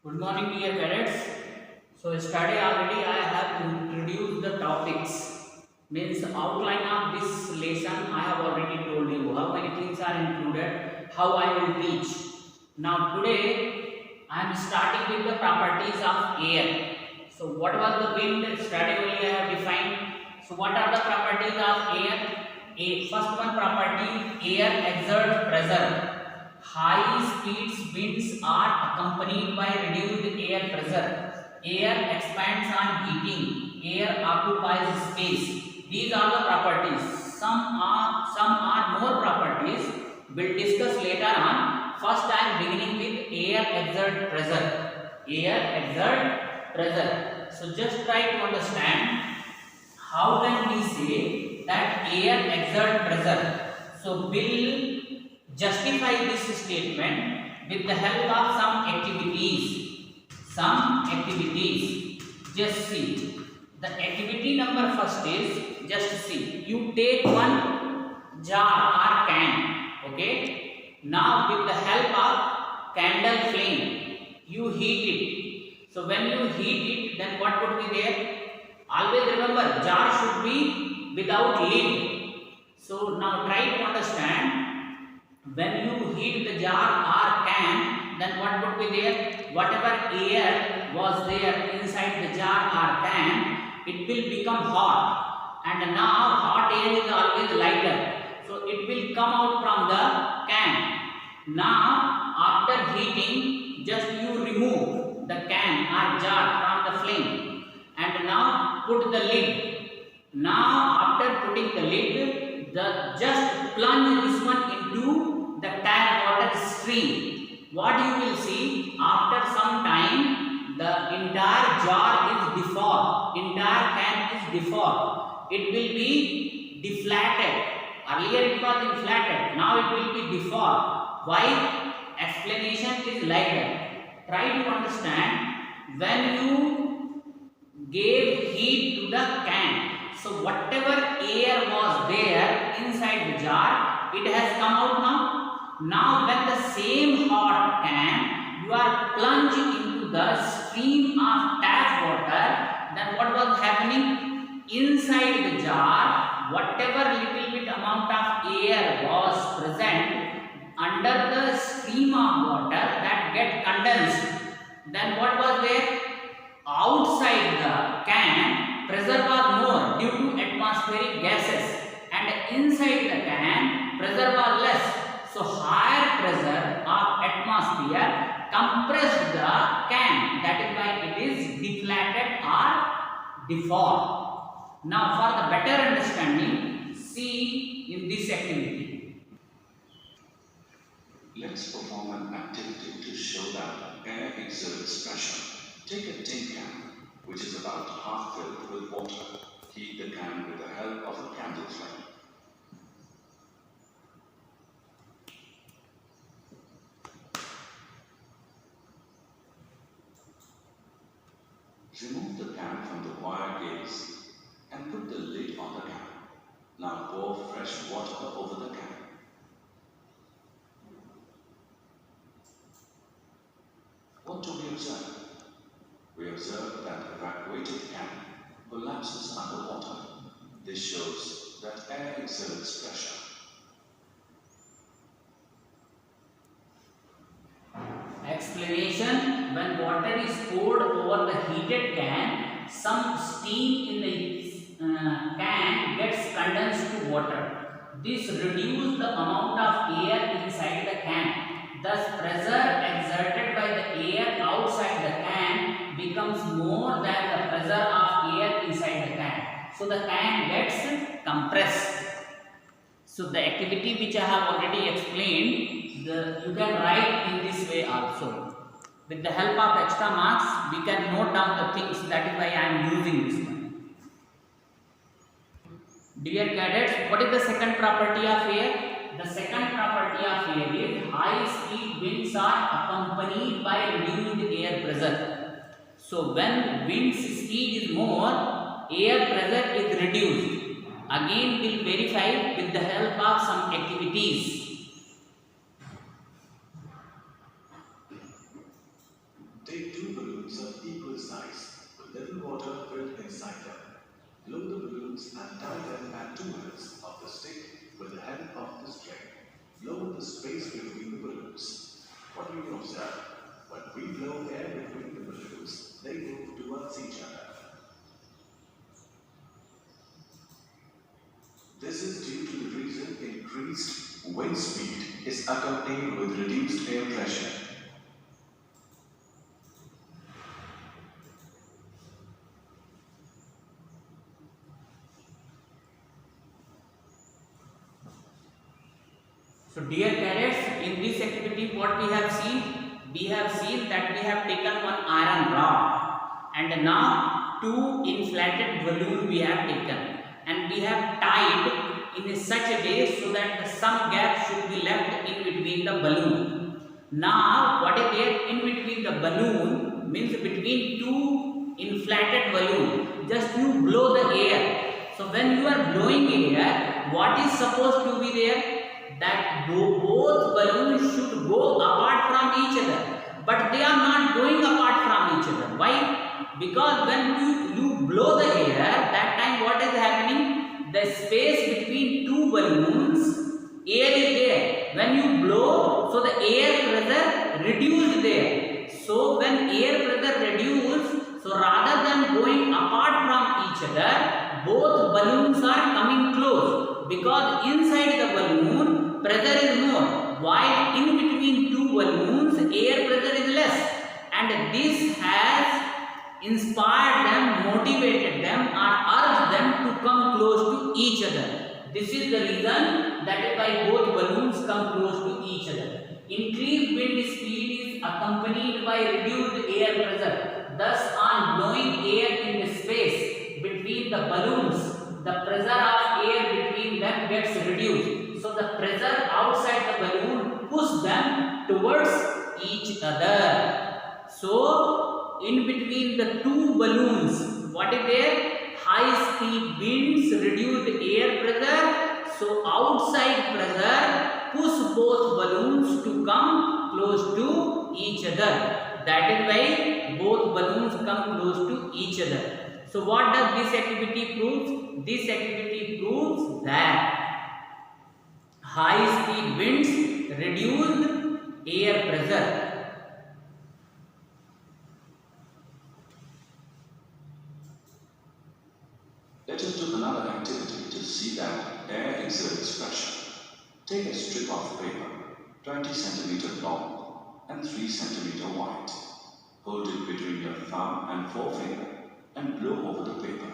Good morning, dear cadets. So, yesterday already I have introduced the topics. Means outline of this lesson I have already told you how many things are included, how I will teach. Now today I am starting with the properties of air. So, what was the wind? Yesterday only I have defined. So, what are the properties of air? First one property: air exerts pressure. High speed winds are accompanied by reduced air pressure. Air expands on heating. Air occupies space. These are the properties. Some are more properties. We'll discuss later on. First, I am beginning with air exert pressure. Air exert pressure. So just try to understand how can we say that air exert pressure. So we'll justify this statement with the help of some activities. Some activities. Just see. The activity number first is, just see. You take one jar or can. Okay. Now with the help of candle flame, you heat it. So when you heat it, then what would be there? Always remember, jar should be without lid. So now try to understand. When you heat the jar or can, then what would be there? Whatever air was there inside the jar or can, it will become hot. And now hot air is always lighter. So it will come out from the can. Now after heating, just you remove the can or jar from the flame. And now put the lid. Now after putting the lid, just plunge this one into the tap water stream. What you will see, after some time, the entire jar is deformed, entire can is deformed. It will be deflated. Earlier it was inflated, now it will be deformed. Why? Explanation is like that. Try to understand. When you gave heat to the can, so whatever air was there inside the jar, it has come out now. Now when the same hot can you are plunging into the stream of tap water, then what was happening? Inside the jar, whatever little bit amount of air was present under the stream of water, that get condensed. Then what was there? Outside the can, pressure was more due to atmospheric gases, and inside the can, pressure was less. So higher pressure of atmosphere compressed the can. That is why it is deflated or deformed. Now for the better understanding, see in this activity. Let's perform an activity to show that air exerts pressure. Take a tin can, which is about half filled with water. Heat the can with the help of a candle flame. Remove the can from the wire gauze and put the lid on the can. Now pour fresh water over the can. What do we observe? We observe that evacuated can collapses underwater. This shows that air exerts pressure. Explanation. When water is poured over the heated can, some steam in the can gets condensed to water. This reduces the amount of air inside the can. Thus, pressure exerted by the air outside the can becomes more than the pressure of air inside the can. So, the can gets compressed. So, the activity which I have already explained, you can write in this way also. With the help of extra marks, we can note down the things. That is why I am using this one. Dear cadets, what is the second property of air? The second property of air is high speed winds are accompanied by reduced air pressure. So when wind speed is more, air pressure is reduced. Again, we will verify with the help of some activities. They do balloons of equal size with little water filled inside them. Blow the balloons and tie them at two ends of the stick with the help of the string. Blow the space between the balloons. What do you observe? When we blow air between the balloons, they move towards each other. This is due to the reason increased wind speed is accompanied with reduced air pressure. So dear cadets, in this activity what we have seen? We have seen that we have taken one iron rod and now two inflated balloon we have taken and we have tied in such a way so that some gap should be left in between the balloon. Now what is there in between the balloon means between two inflated balloon, just you blow the air. So when you are blowing air, what is supposed to be there? That both balloons should go apart from each other, but they are not going apart from each other. Why? Because when you blow the air, that time what is happening? The space between two balloons, air is there. When you blow, so the air pressure reduced there. So when air pressure reduced, so rather than going apart from each other, both balloons are coming close, because inside the balloon pressure is more, while in between two balloons air pressure is less, and this has inspired them, motivated them or urged them to come close to each other. This is the reason that is why both balloons come close to each other. Increased wind speed is accompanied by reduced air pressure. Thus, on blowing air in the space between the balloons, the pressure of air between them gets reduced. So the pressure outside the balloon pushes them towards each other. So in between the two balloons, what is there? High speed winds reduce air pressure. So outside pressure push both balloons to come close to each other. That is why both balloons come close to each other. So what does this activity prove? This activity proves that high speed winds reduced air pressure. Let us do another activity to see that air exerts pressure. Take a strip of paper, 20 cm long and 3 cm wide. Hold it between your thumb and forefinger and blow over the paper.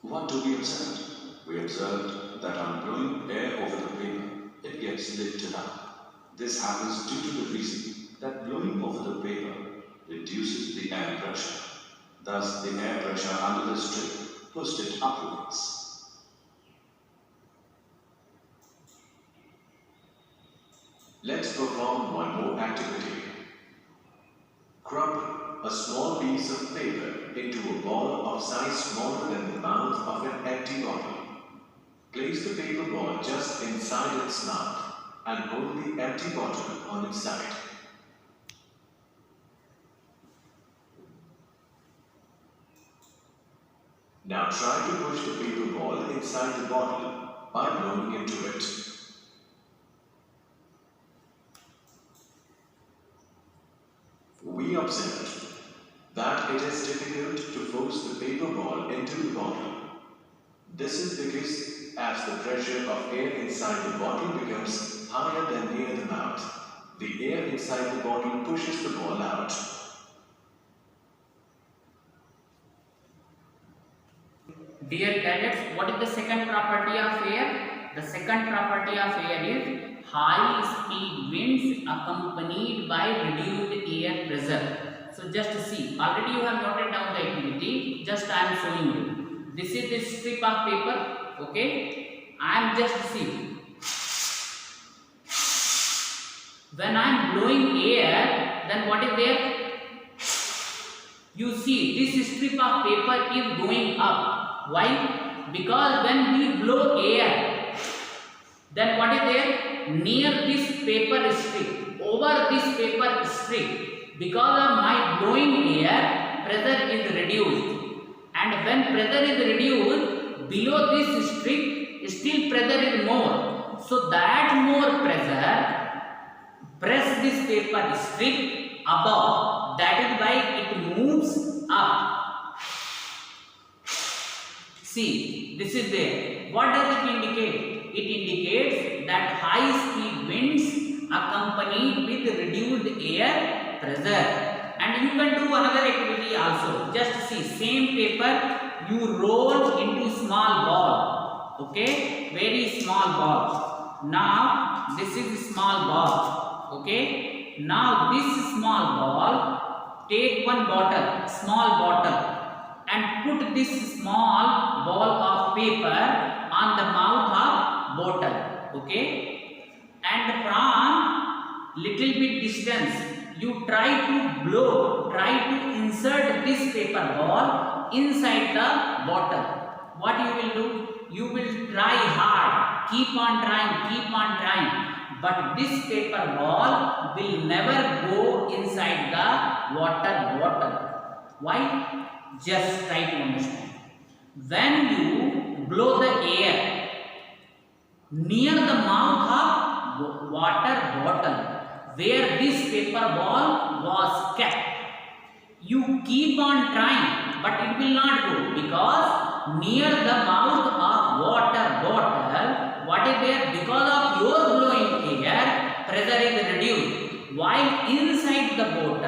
What do we observe? We observed that on blowing air over the paper, it gets lifted up. This happens due to the reason that blowing over the paper reduces the air pressure. Thus, the air pressure under the strip pushed it upwards. Let's perform one more activity. Crumple a small piece of paper into a ball of size smaller than the mouth of an empty bottle. Place the paper ball just inside its mouth and hold the empty bottle on its side. Now try to push the paper ball inside the bottle by blowing into it. We observed that it is difficult to force the paper ball into the bottle. This is because as the pressure of air inside the bottle becomes higher than near the mouth, the air inside the bottle pushes the ball out. Dear cadets, what is the second property of air? The second property of air is high speed winds accompanied by reduced air pressure. So just see, already you have noted down the activity, just I am showing you. This is the strip of paper, okay? I am just see. When I am blowing air, then what is there? You see, this strip of paper is going up. Why? Because when we blow air, Then what is there? Near this paper strip, over this paper strip, because of my blowing air, pressure is reduced. And when pressure is reduced, below this strip, still pressure is more. So that more pressure press this paper strip above. That is why it moves up. See, this is there. What does it indicate? It indicates that high speed winds accompanied with reduced air pressure. And you can do another activity also. Just see, same paper you roll into small ball. Okay, very small ball. Now this is small ball. Okay, now this small ball, take one bottle, small bottle, and put this small ball of paper on the mouth of bottle. Okay, and from little bit distance you try to blow, try to insert this paper ball inside the bottle. What you will do? You will try hard, keep on trying, but this paper ball will never go inside the water bottle. Why? Just try to understand. When you blow the air near the mouth of water bottle where this paper ball was kept, you keep on trying, but it will not go, because near the mouth of water bottle, what is there? Because of your blowing air, pressure is reduced, while inside the bottle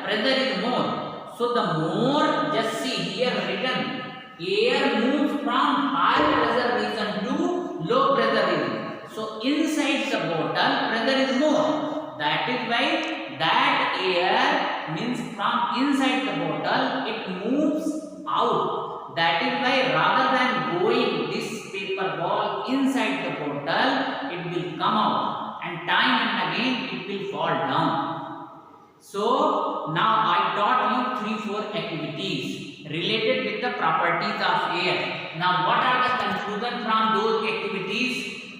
pressure is more. So the more, just see here written, air moves from high pressure region to low pressure region. So inside the bottle pressure is more. That is why that air means from inside the bottle it moves out. That is why rather than going this paper ball inside the bottle, it will come out, and time and again it will fall down. So now I taught you 3-4 activities related with the properties of air. Now what are the conclusion from those activities?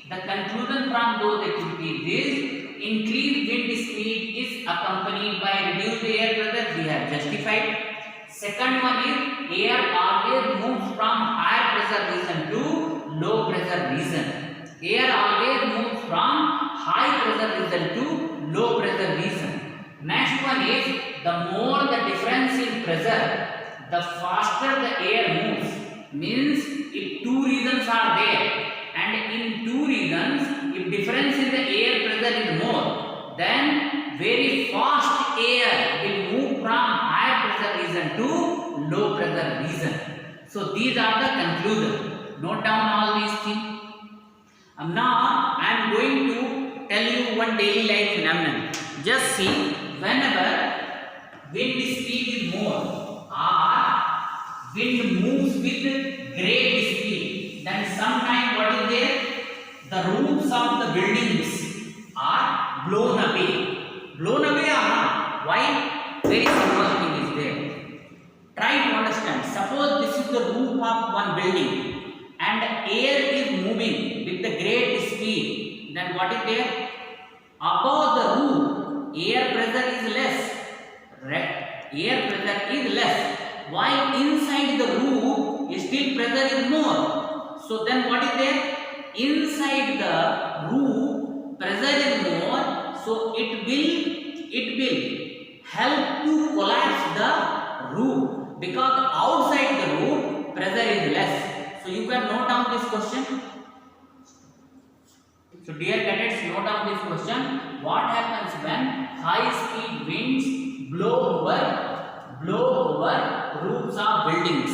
The conclusion from those activities is increased wind speed is accompanied by reduced air pressure. We have justified. Second one is air always moves from higher pressure region to low pressure region. Air always moves from high pressure region to low pressure region. Next one is the more the difference in pressure, the faster the air moves. Means if two regions are there, and in two regions, if difference in the air pressure is more, then very fast air will move from higher pressure region to low pressure region. So these are the conclusion. Note down all these things. Now I am going to tell you one daily life phenomenon. Just see, whenever wind speed is more or wind moves with great speed, then sometime what is there? The roofs of the buildings are blown away. Blown away or not? Why? Very simple thing is there. Try to understand. Suppose this is the roof of one building and air is moving with the great speed. Then what is there? Above the roof, air pressure is less. Air pressure is less. While inside the roof, still pressure is more. So then what is there? Inside the roof, pressure is more. So it will help to collapse the roof, because outside the roof pressure is less. So you can note down this question. So dear cadets, note down this question. What happens when high speed winds blow over roofs of buildings?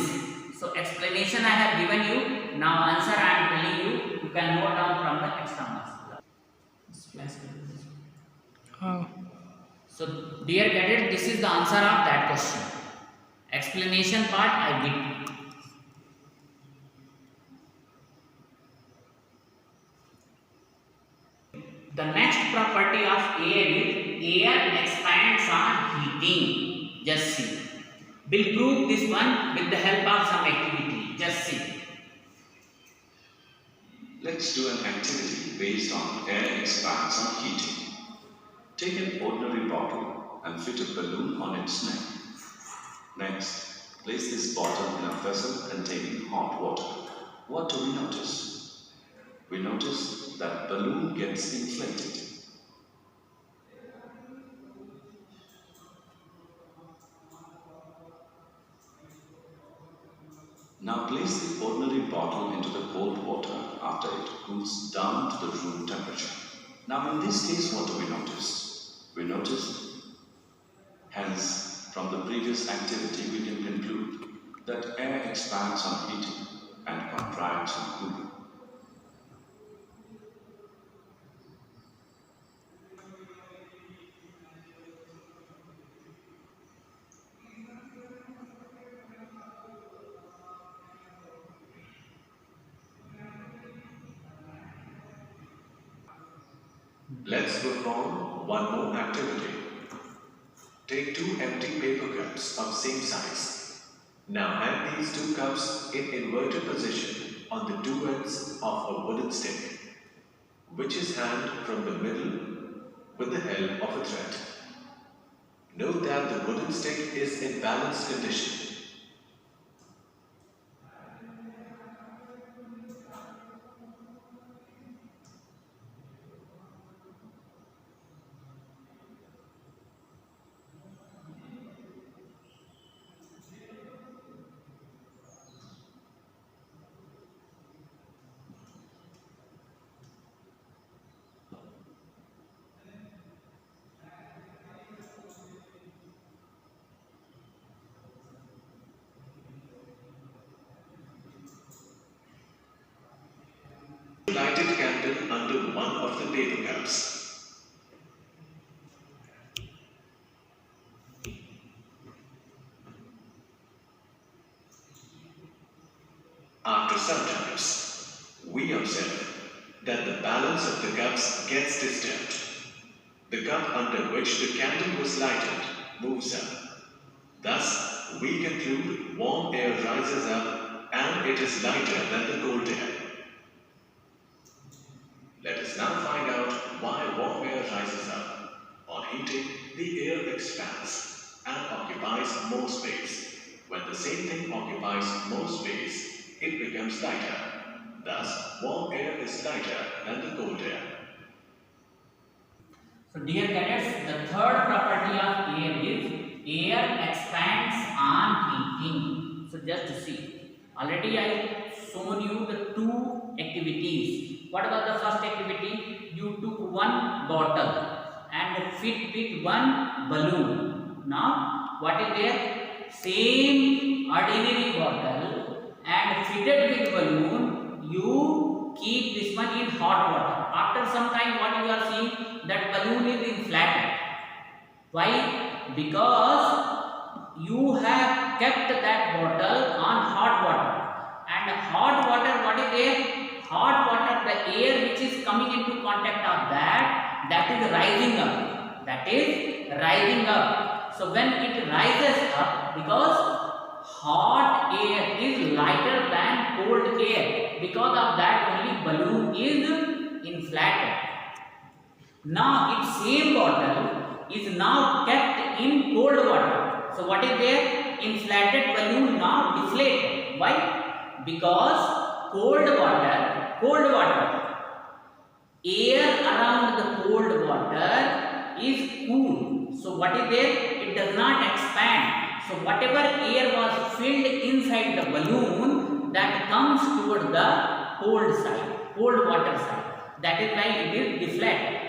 So explanation I have given you. Now answer I am telling you. You can note down from the examples. So dear cadet, this is the answer of that question. Explanation part I did. The next property of air is air expands on heating. Just see. We'll prove this one with the help of some activity. Just see. Let's do an activity based on air expands on heating. Take an ordinary bottle and fit a balloon on its neck. Next, place this bottle in a vessel containing hot water. What do we notice? We notice that balloon gets inflated. Now place the ordinary bottle into the cold water after it cools down to the room temperature. Now in this case, what do we notice? We notice, hence from the previous activity we can conclude that air expands on heating and contracts on cooling. Let's perform one more activity. Take two empty paper cups of same size. Now hang these two cups in inverted position on the two ends of a wooden stick, which is hanged from the middle with the help of a thread. Note that the wooden stick is in balanced condition. Lighted candle under one of the paper cups. After some times, we observe that the balance of the cups gets disturbed. The cup under which the candle was lighted moves up. Thus, we conclude warm air rises up and it is lighter than the cold air. Let us now find out why warm air rises up. On heating, the air expands and occupies more space. When the same thing occupies more space, it becomes lighter. Thus, warm air is lighter than the cold air. So dear cadets, the third property of air is air expands on heating. So just to see, already I shown you the two activities. What was the first activity? You took one bottle and fit with one balloon. Now what is there? Same ordinary bottle and fitted with balloon. You keep this one in hot water. After some time, what you are seeing, that balloon is inflated. Why? Because you have kept that bottle on hot water. And hot water, what is there? Hot water, the air which is coming into contact of that is rising up. That is rising up. So when it rises up, because hot air is lighter than cold air, because of that only balloon is inflated. Now its same bottle is now kept in cold water. So what is there? Inflated balloon now deflated. Why? Because cold water, air around the cold water is cool. So what is there? It does not expand. So whatever air was filled inside the balloon, that comes toward the cold side, cold water side. That is why it is deflated.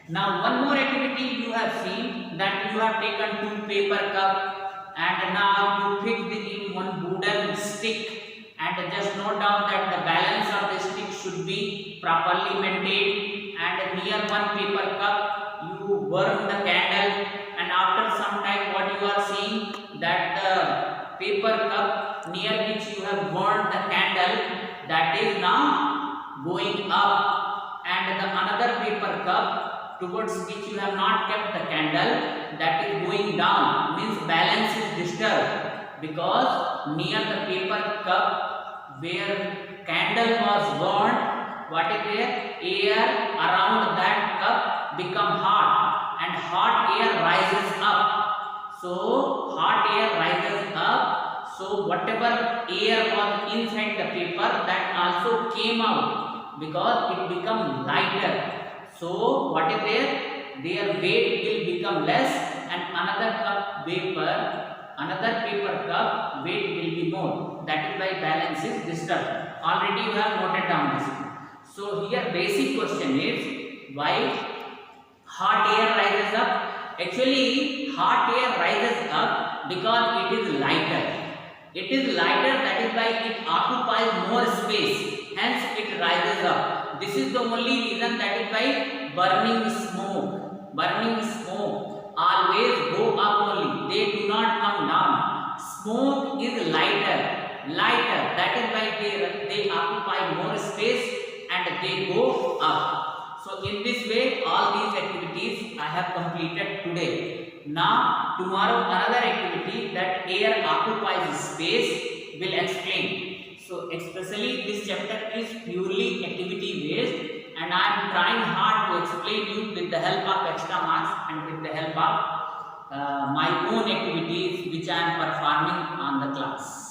Now one more activity you have seen, that you have taken two paper cup and now you fixed it in one wooden stick. And just note down that the balance of the stick should be properly maintained, and near one paper cup you burn the candle, and after some time what you are seeing, that the paper cup near which you have burned the candle, that is now going up, and the another paper cup towards which you have not kept the candle, that is going down, means balance is disturbed. Because near the paper cup where candle was burned, what is there? Air around that cup become hot and hot air rises up. So hot air rises up. So whatever air was inside the paper, that also came out because it become lighter. So what is there? Their weight will become less and another paper cup weight will be more. That is why balance is disturbed. Already you have noted down this. So here basic question is why hot air rises up? Actually hot air rises up because it is lighter. It is lighter, that is why it occupies more space, hence it rises up. This is the only reason, that is why burning smoke always go up only, they do not come down. Smoke is lighter, that is why they occupy more space and they go up. So in this way all these activities I have completed today. Now tomorrow another activity, that air occupies space, will explain. So especially this chapter is purely activity based and I am trying hard to explain you with the help of extra marks and with the help of my own activities which I am performing on the class.